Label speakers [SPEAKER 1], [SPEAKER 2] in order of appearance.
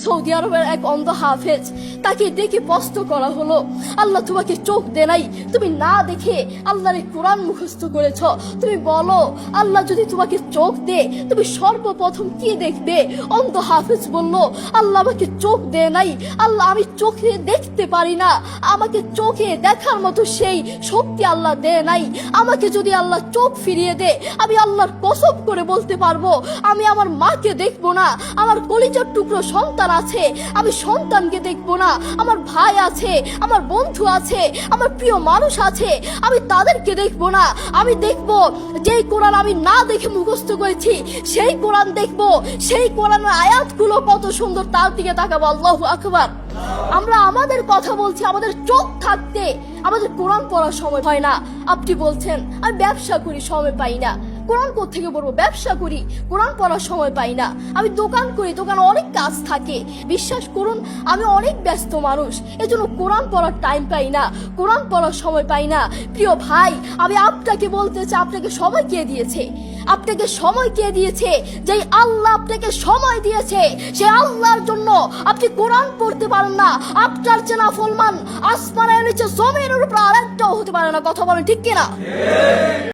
[SPEAKER 1] Saudi আরবের এক অন্ধ হাফেজ, তাকে ডেকে প্রশ্ন করা হলো, আল্লাহ তোমাকে চোখ দে নাই, তুমি না দেখে আল্লাহর কোরআন মুখস্থ করেছ, তুমি বলো আল্লাহ যদি তোমাকে চোখ দে তুমি সর্বপ্রথম কি দেখবে? অন্ধ হাফেজ বলল, আল্লাহ আমাকে চোখ দে নাই, আল্লাহ আমি চোখে দেখতে পারি না, আমাকে চোখে দেখার মতো সেই শক্তি আল্লাহ দে নাই। আমাকে যদি আল্লাহ চোখ ফিরিয়ে দে, আমি আল্লাহর কসম করে বলতে পারবো আমি আমার মাকে দেখবো না, আমার কলিজার টুকরো সন্তান আছে আমি সন্তানকে দেখবো না, আমার ভাই আছে, আমার বন্ধু আছে, আমার প্রিয় মানুষ আছে আমি তাদেরকে দেখবো না। আমি দেখবো যেই কোরআন আমি না দেখে মুখস্থ করেছি সেই কোরআন দেখবো, সেই কোরআনের আয়াতগুলো কত সুন্দর তার দিকে তাকাবো। আল্লাহু আকবার। আমরা আমাদের কথা বলছি, আমাদের চোখ থাকতে আমাদের কোরআন পড়ার সময় হয় না। আপনি বলছেন আমি ব্যবসা করি সময় পাই না, কোরআন কোত্থেকে পড়বো? ব্যবসা করি কোরআন পড়ার সময় পাই না, আমি দোকান করি দোকানে অনেক কাজ থাকে, বিশ্বাস করুন আমি অনেক ব্যস্ত মানুষ, এজন্য কোরআন পড়ার টাইম পাই না, কোরআন পড়ার সময় পাই না। প্রিয় ভাই, আমি আপনাকে বলতে চাই আপনাকে সময় কে দিয়েছে? আপনাকে সময় কে দিয়েছে? যে আল্লাহ আপনাকে সময় দিয়েছে সেই আল্লাহর জন্য আপনি কোরআন পড়তে পারেন না। আপনার চেনা ফলমান আসমানের নিচে জমিনের উপর আরেকটাও হতে পারে না। কথা বলেন ঠিক কিনা?